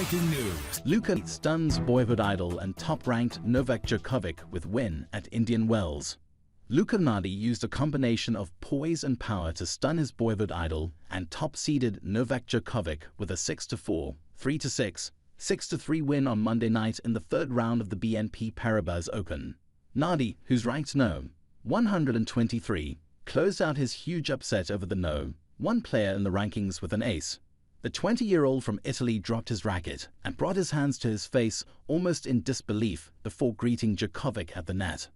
Breaking news. Luca stuns Boyhood idol and top-ranked Novak Djokovic with win at Indian Wells. Luca Nardi used a combination of poise and power to stun his Boyhood idol and top-seeded Novak Djokovic with a 6-4, 3-6, 6-3 win on Monday night in the third round of the BNP Paribas Open. Nardi, who's ranked No. 123, closed out his huge upset over the No. 1 player in the rankings with an ace. The 20-year-old from Italy dropped his racket and brought his hands to his face almost in disbelief before greeting Djokovic at the net.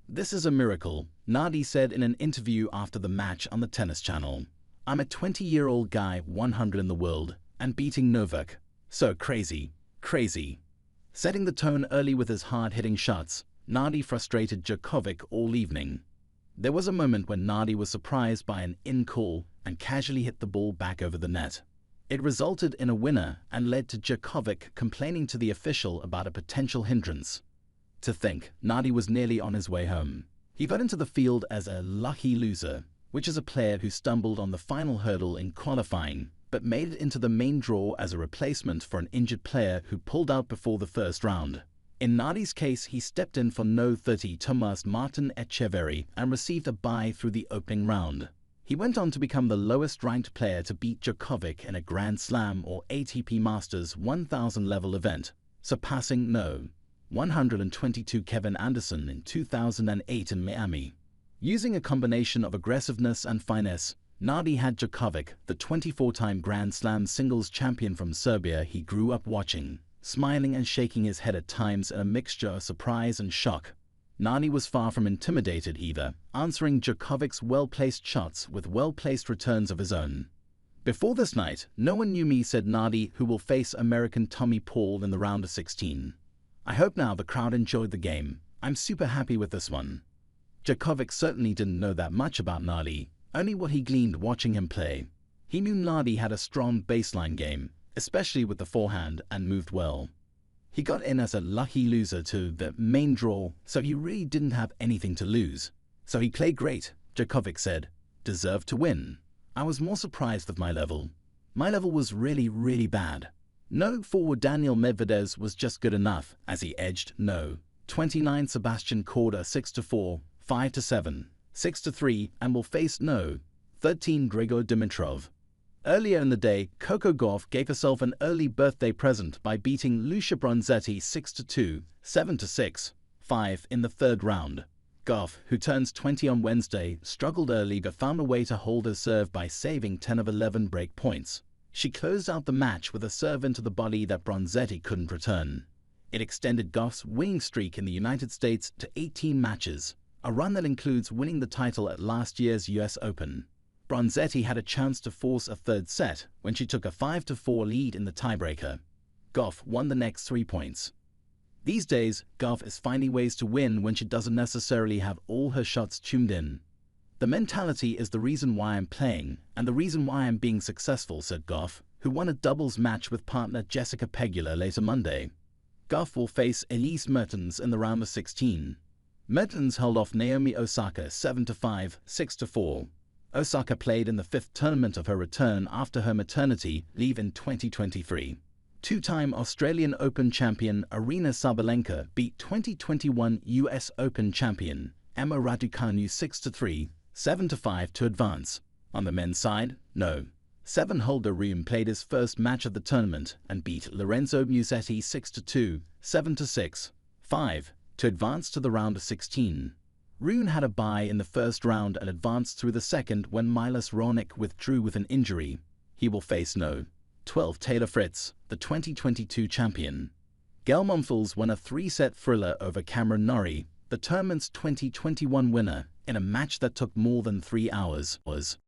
"This is a miracle," Nardi said in an interview after the match on the Tennis Channel. "I'm a 20-year-old guy, 100 in the world, and beating Novak. So crazy, crazy." Setting the tone early with his hard-hitting shots, Nardi frustrated Djokovic all evening. There was a moment when Nardi was surprised by an in-call and casually hit the ball back over the net. It resulted in a winner and led to Djokovic complaining to the official about a potential hindrance. To think, Nardi was nearly on his way home. He got into the field as a lucky loser, which is a player who stumbled on the final hurdle in qualifying, but made it into the main draw as a replacement for an injured player who pulled out before the first round. In Nardi's case, he stepped in for No. 30 Tomás Martin Etcheverry and received a bye through the opening round. He went on to become the lowest-ranked player to beat Djokovic in a Grand Slam or ATP Masters 1000 level event, surpassing No. 122 Kevin Anderson in 2008 in Miami. Using a combination of aggressiveness and finesse, Nardi had Djokovic, the 24-time Grand Slam singles champion from Serbia he grew up watching, smiling and shaking his head at times in a mixture of surprise and shock. Nardi was far from intimidated either, answering Djokovic's well-placed shots with well-placed returns of his own. "Before this night, no one knew me," said Nardi, who will face American Tommy Paul in the round of 16. "I hope now the crowd enjoyed the game. I'm super happy with this one." Djokovic certainly didn't know that much about Nardi, only what he gleaned watching him play. He knew Nardi had a strong baseline game, especially with the forehand, and moved well. He got in as a lucky loser to the main draw, so he really didn't have anything to lose. "So he played great," Djokovic said. "Deserved to win. I was more surprised with my level. My level was really bad. No forward Daniel Medvedev was just good enough as he edged No. 29 Sebastian Korda 6-4, 5-7, 6-3 and will face No. 13 Grigor Dimitrov. Earlier in the day, Coco Gauff gave herself an early birthday present by beating Lucia Bronzetti 6-2, 7-6, 5 in the third round. Gauff, who turns 20 on Wednesday, struggled early but found a way to hold her serve by saving 10 of 11 break points. She closed out the match with a serve into the body that Bronzetti couldn't return. It extended Gauff's winning streak in the United States to 18 matches, a run that includes winning the title at last year's US Open. Bronzetti had a chance to force a third set when she took a 5-4 lead in the tiebreaker. Gauff won the next 3 points. These days, Gauff is finding ways to win when she doesn't necessarily have all her shots tuned in. "The mentality is the reason why I'm playing and the reason why I'm being successful," said Gauff, who won a doubles match with partner Jessica Pegula later Monday. Gauff will face Elise Mertens in the round of 16. Mertens held off Naomi Osaka 7-5, 6-4. Osaka played in the 5th tournament of her return after her maternity leave in 2023. Two-time Australian Open champion Aryna Sabalenka beat 2021 US Open champion Emma Raducanu 6-3, 7-5 to advance. On the men's side, No. 7 Holger Rune played his first match of the tournament and beat Lorenzo Musetti 6-2, 7-6, 5 to advance to the round of 16. Rune had a bye in the first round and advanced through the second when Milos Raonic withdrew with an injury. He will face No. 12 Taylor Fritz, the 2022 champion. Gael Monfils won a 3-set thriller over Cameron Norrie, the tournament's 2021 winner, in a match that took more than 3 hours.